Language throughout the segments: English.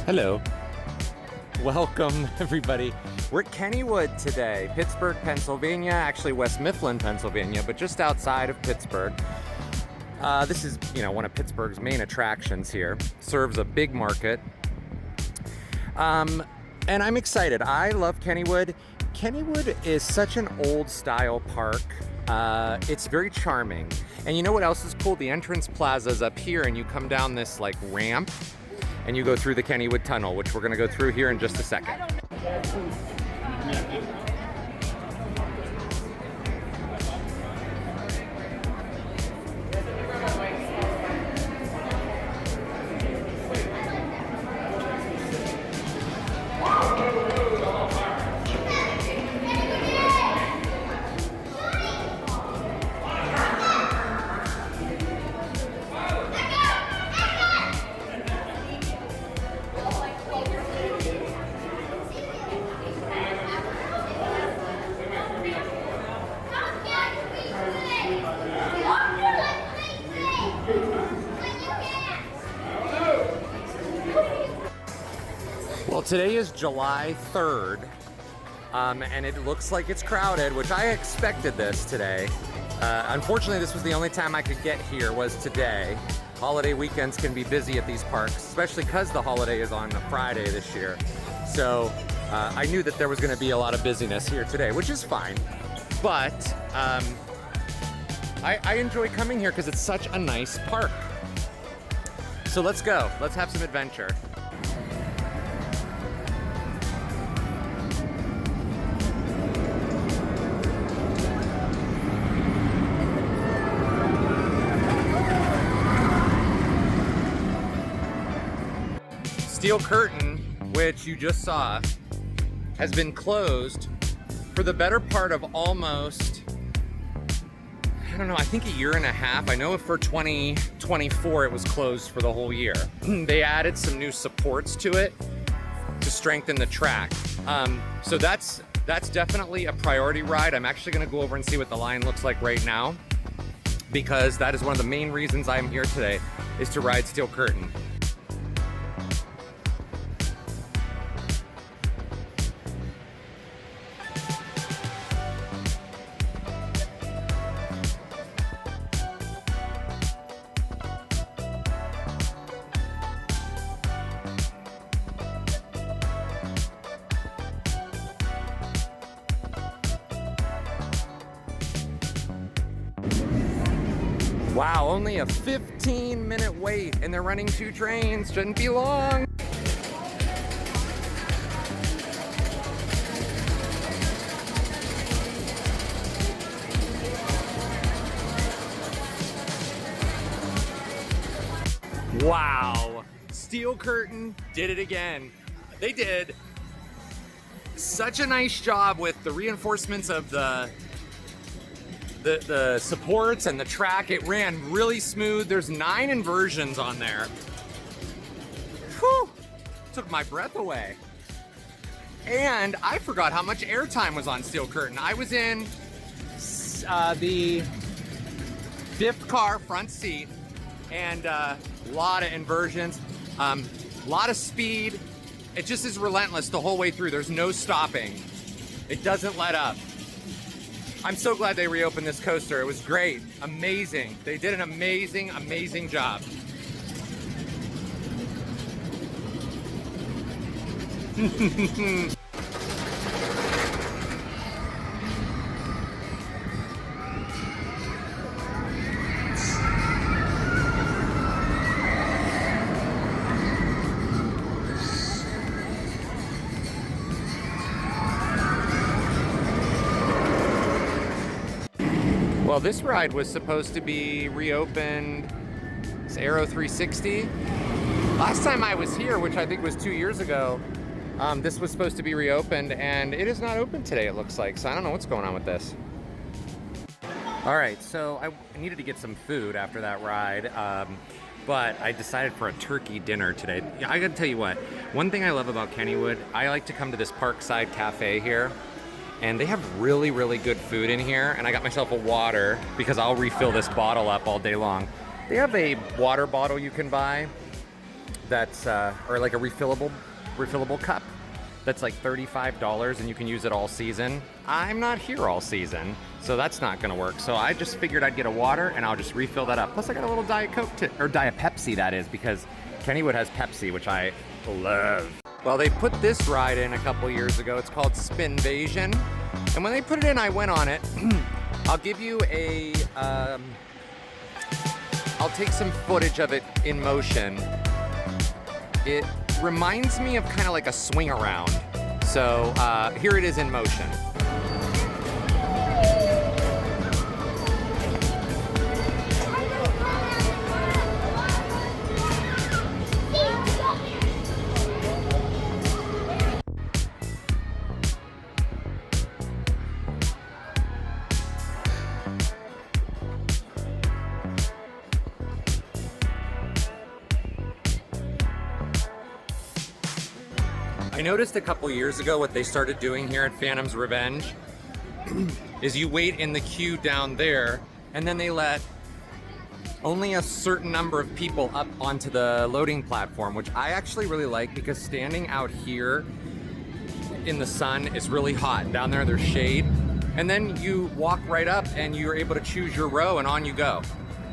Hello. Welcome, everybody. We're at Kennywood today, Pittsburgh, Pennsylvania, actually West Mifflin, Pennsylvania, but just outside of Pittsburgh. This is, one of Pittsburgh's main attractions here. Serves a big market. And I'm excited. I love Kennywood. Kennywood is such an old style park. It's very charming. And you know what else is cool? The entrance plaza is up here and you come down this like ramp and you go through the Kennywood tunnel, which we're gonna go through here in just a second. Well, today is July 3rd, and it looks like it's crowded, which I expected this today. Unfortunately, this was the only time I could get here was today. Holiday weekends can be busy at these parks, especially because the holiday is on a Friday this year. So I knew that there was going to be a lot of busyness here today, which is fine. But I enjoy coming here because it's such a nice park. So let's go. Let's have some adventure. Steel curtain, which you just saw, has been closed for the better part of almost, I think a year and a half. I know for 2024 it was closed for the whole year. They added some new supports to it to strengthen the track. So that's definitely a priority ride. I'm actually gonna go over and see what the line looks like right now, because that is one of the main reasons I'm here today, is to ride Steel Curtain. Wow, only a 15-minute wait, and they're running 2 trains. Shouldn't be long. Wow, Steel Curtain did it again. They did such a nice job with the reinforcements of the supports and the track. It ran really smooth. There's 9 inversions on there. Whew, took my breath away. And I forgot how much airtime was on Steel Curtain. I was in the 5th car, front seat, and a lot of inversions, a lot of speed. It just is relentless the whole way through. There's no stopping. It doesn't let up. I'm so glad they reopened this coaster. It was great, amazing. They did an amazing, amazing job. Well, this ride was supposed to be reopened. It's Aero 360. Last time I was here, which I think was 2 years ago, this was supposed to be reopened, and it is not open today, it looks like. So I don't know what's going on with this. All right, so I needed to get some food after that ride, but I decided for a turkey dinner today. I gotta tell you what, one thing I love about Kennywood, I like to come to this Parkside Cafe here. And they have really, really good food in here. And I got myself a water because I'll refill this bottle up all day long. They have a water bottle you can buy that's or like a refillable cup that's like $35 and you can use it all season. I'm not here all season, so that's not gonna work. So I just figured I'd get a water and I'll just refill that up. Plus I got a little Diet Coke or Diet Pepsi, that is, because Kennywood has Pepsi, which I love. Well, they put this ride in a couple years ago. It's called Spinvasion. And when they put it in, I went on it. I'll give you a, I'll take some footage of it in motion. It reminds me of kind of like a swing around. So here it is in motion. I noticed a couple years ago what they started doing here at Phantom's Revenge is you wait in the queue down there and then they let only a certain number of people up onto the loading platform, which I actually really like because standing out here in the sun is really hot. Down there there's shade, and then you walk right up and you're able to choose your row and on you go.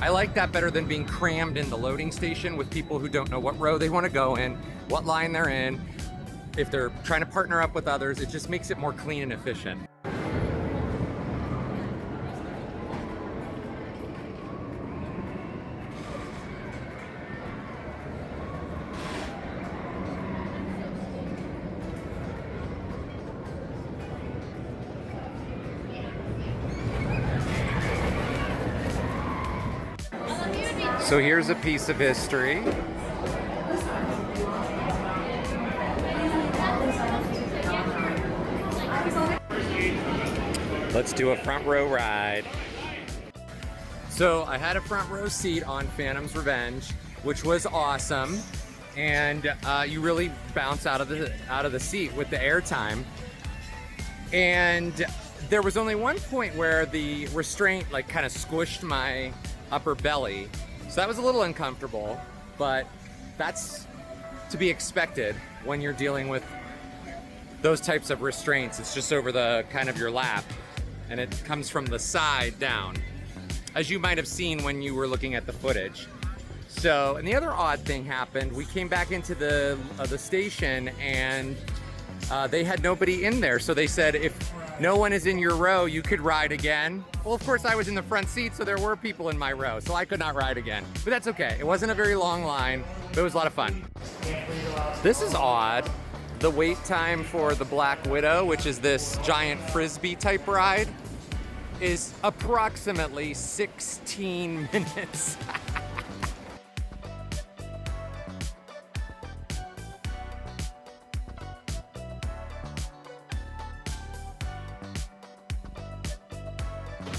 I like that better than being crammed in the loading station with people who don't know what row they want to go in, what line they're in. If they're trying to partner up with others, it just makes it more clean and efficient. So here's a piece of history. Let's do a front row ride. So I had a front row seat on Phantom's Revenge, which was awesome, and you really bounce out of the seat with the airtime. And there was only one point where the restraint like kind of squished my upper belly, so that was a little uncomfortable, but that's to be expected when you're dealing with those types of restraints. It's just over the kind of your lap, and it comes from the side down, as you might have seen when you were looking at the footage. So, and the other odd thing happened, we came back into the station and they had nobody in there. So they said, if no one is in your row, you could ride again. Well, of course I was in the front seat, so there were people in my row, so I could not ride again. But that's okay. It wasn't a very long line, but it was a lot of fun. This is odd. The wait time for the Black Widow, which is this giant frisbee type ride, is approximately 16 minutes.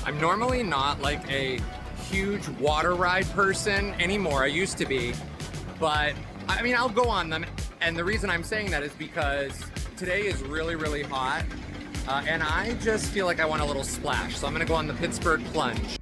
I'm normally not like a huge water ride person anymore. I used to be, but I mean, I'll go on them. And the reason I'm saying that is because today is really, really hot, and I just feel like I want a little splash. So I'm gonna go on the Pittsburgh Plunge.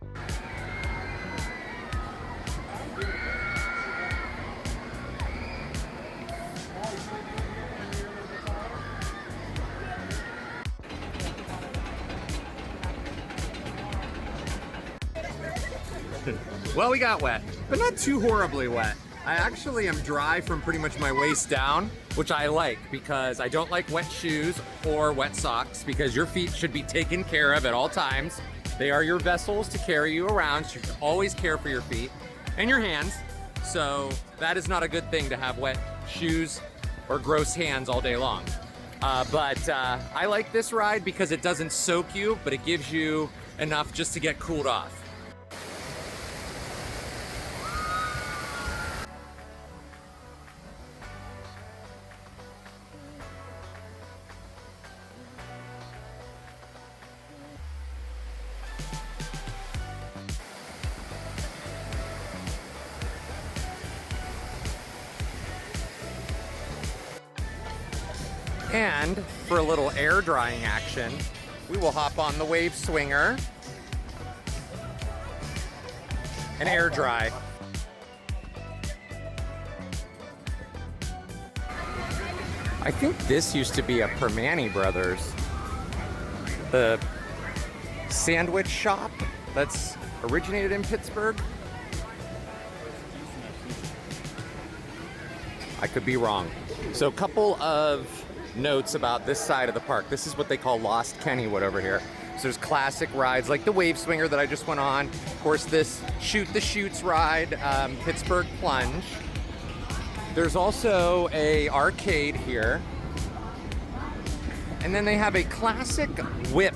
Well, we got wet, but not too horribly wet. I actually am dry from pretty much my waist down, which I like because I don't like wet shoes or wet socks because your feet should be taken care of at all times. They are your vessels to carry you around, so you should always care for your feet and your hands. So that is not a good thing to have wet shoes or gross hands all day long. But I like this ride because it doesn't soak you, but it gives you enough just to get cooled off. And for a little air drying action, we will hop on the wave swinger and air dry. I think this used to be a Permane Brothers, the sandwich shop that's originated in Pittsburgh. I could be wrong. So a couple of notes about this side of the park. This is what they call Lost Kennywood over here. So there's classic rides like the Wave Swinger that I just went on. Of course, this Shoot the Chutes ride, Pittsburgh Plunge. There's also a arcade here. And then they have a classic whip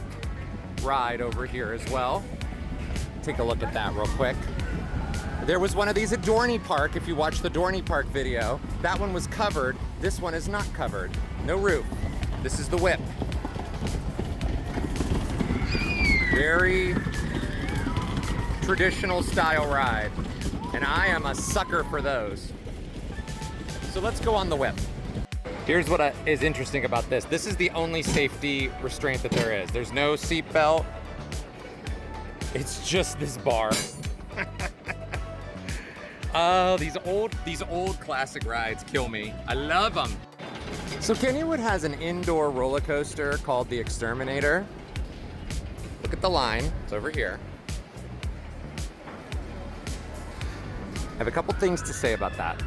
ride over here as well. Take a look at that real quick. There was one of these at Dorney Park. If you watch the Dorney Park video, that one was covered. This one is not covered. No roof. This is the whip. Very traditional style ride. And I am a sucker for those. So let's go on the whip. Here's what is interesting about this. This is the only safety restraint that there is. There's no seat belt. It's just this bar. Oh, these old classic rides kill me. I love them. So Kennywood has an indoor roller coaster called the Exterminator. Look at the line, it's over here. I have a couple things to say about that.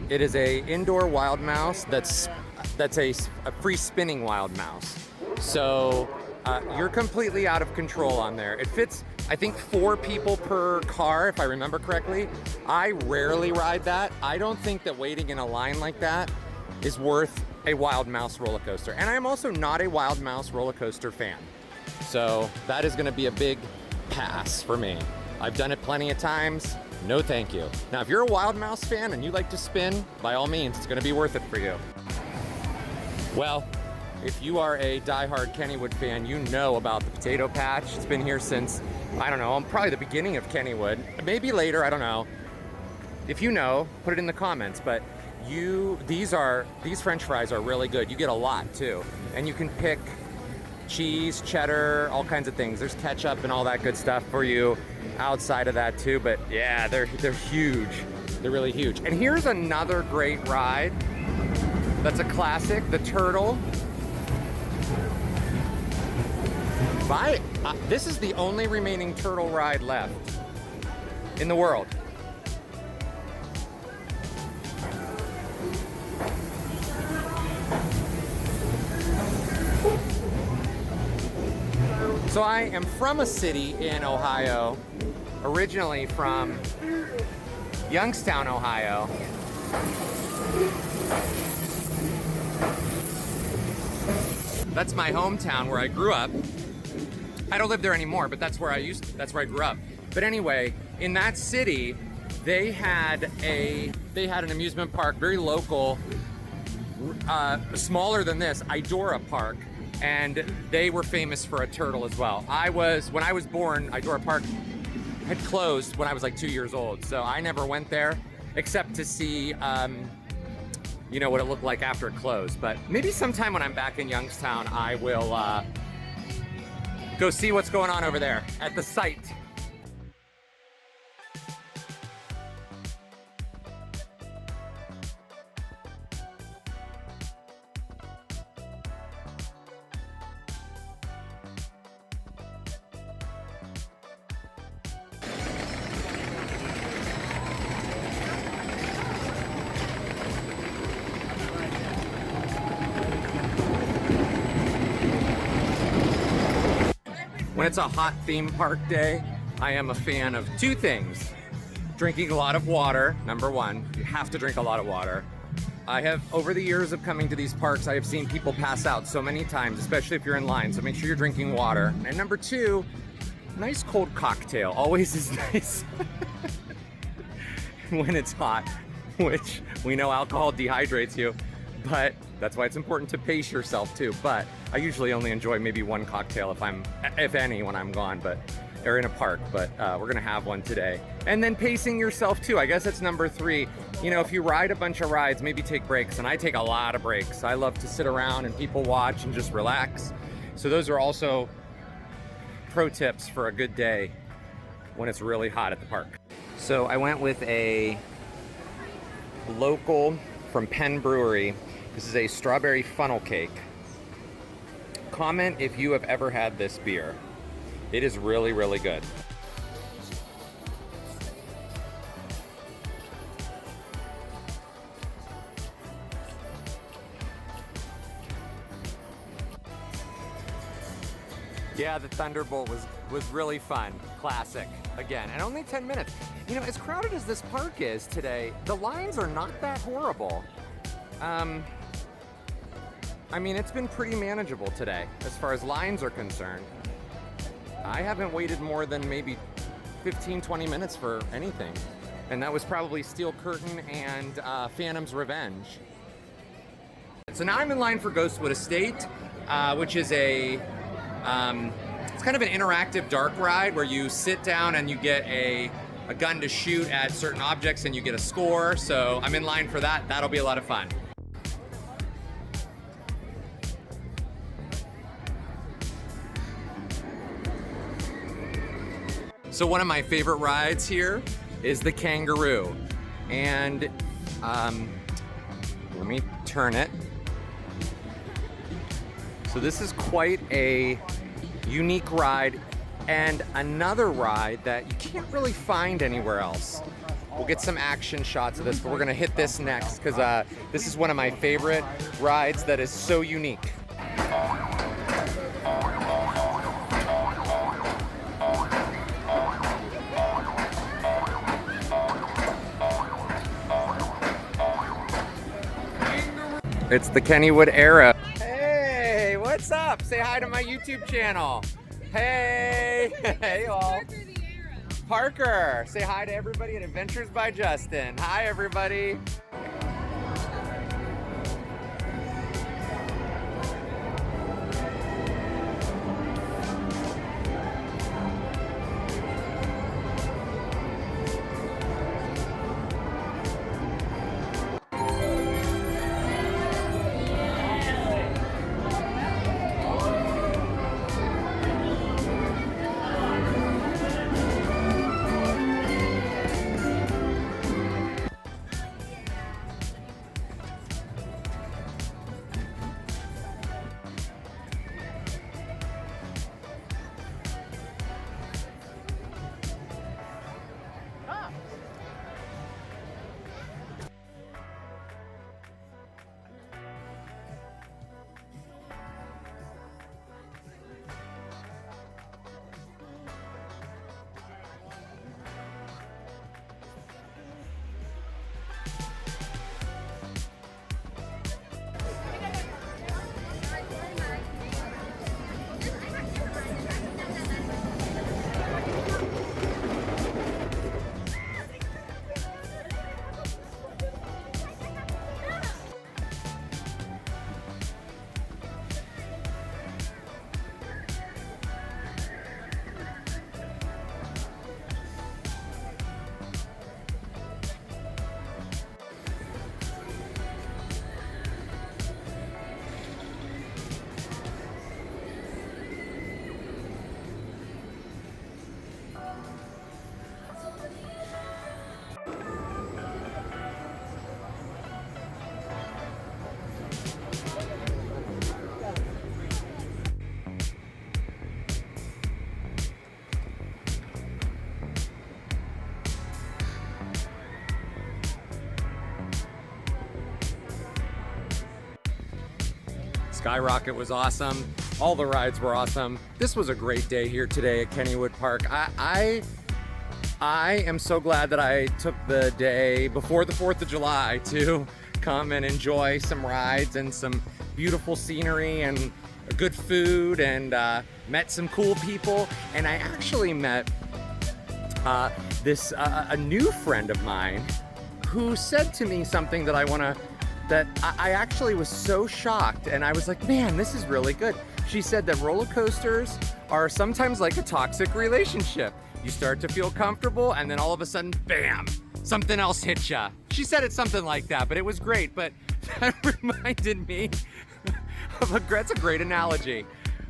It is a indoor wild mouse that's a free spinning wild mouse. So you're completely out of control on there. It fits, I think, 4 people per car, if I remember correctly. I rarely ride that. I don't think that waiting in a line like that is worth a wild mouse roller coaster. And I'm also not a wild mouse roller coaster fan. So that is gonna be a big pass for me. I've done it plenty of times. No thank you. Now, if you're a wild mouse fan and you like to spin, by all means, it's gonna be worth it for you. Well, if you are a diehard Kennywood fan, you know about the Potato Patch. It's been here since, I don't know, probably the beginning of Kennywood. Maybe later, I don't know. If you know, put it in the comments, but these French fries are really good. You get a lot too. And you can pick cheese, cheddar, all kinds of things. There's ketchup and all that good stuff for you outside of that too, but yeah, they're huge. They're really huge. And here's another great ride that's a classic, the Turtle. This is the only remaining turtle ride left in the world. So I am from a city in Ohio, originally from Youngstown, Ohio. That's my hometown where I grew up. I don't live there anymore, but that's where I grew up. But anyway, in that city, they had an amusement park, very local, smaller than this, Idora Park. And they were famous for a turtle as well. When I was born, Idora Park had closed when I was like 2 years old. So I never went there except to see, you know, what it looked like after it closed. But maybe sometime when I'm back in Youngstown, I will go see what's going on over there at the site. When it's a hot theme park day, I am a fan of 2 things. Drinking a lot of water, number 1. You have to drink a lot of water. I have, over the years of coming to these parks, I have seen people pass out so many times, especially if you're in line, so make sure you're drinking water. And number 2, nice cold cocktail always is nice when it's hot, which we know alcohol dehydrates you, but that's why it's important to pace yourself too. But I usually only enjoy maybe 1 cocktail if any, when I'm gone, or in a park, but we're gonna have one today. And then pacing yourself too, I guess that's number 3. You know, if you ride a bunch of rides, maybe take breaks, and I take a lot of breaks. I love to sit around and people watch and just relax. So those are also pro tips for a good day when it's really hot at the park. So I went with a local from Penn Brewery. This is a strawberry funnel cake. Comment if you have ever had this beer. It is really, really good. Yeah, the Thunderbolt was really fun. Classic, again, and only 10 minutes. You know, as crowded as this park is today, the lines are not that horrible. I mean, it's been pretty manageable today as far as lines are concerned. I haven't waited more than maybe 15, 20 minutes for anything. And that was probably Steel Curtain and Phantom's Revenge. So now I'm in line for Ghostwood Estate, which is it's kind of an interactive dark ride where you sit down and you get a gun to shoot at certain objects and you get a score. So I'm in line for that. That'll be a lot of fun. So one of my favorite rides here is the Kangaroo. And let me turn it. So this is quite a unique ride and another ride that you can't really find anywhere else. We'll get some action shots of this, but we're gonna hit this next because this is one of my favorite rides that is so unique. It's the Kennywood Aero. Hey, what's up? Say hi to my YouTube channel. Hey, hey all. Parker, say hi to everybody at Adventures by Justin. Hi everybody. Skyrocket was awesome. All the rides were awesome. This was a great day here today at Kennywood Park. I am so glad that I took the day before the 4th of July to come and enjoy some rides and some beautiful scenery and good food and met some cool people. And I actually met a new friend of mine who said to me something that I actually was so shocked, and I was like, man, this is really good. She said that roller coasters are sometimes like a toxic relationship. You start to feel comfortable, and then all of a sudden, bam, something else hits ya. She said it's something like that, but it was great. But that reminded me of that's a great analogy.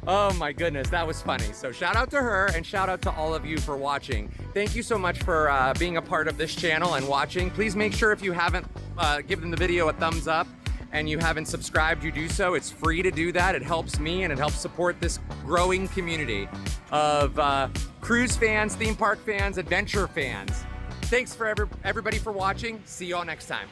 Oh my goodness, that was funny. So shout out to her and shout out to all of you for watching. Thank you so much for being a part of this channel and watching. Please make sure if you haven't given the video a thumbs up and you haven't subscribed, you do so. It's free to do that. It helps me and it helps support this growing community of cruise fans, theme park fans, adventure fans. Thanks for everybody for watching. See you all next time.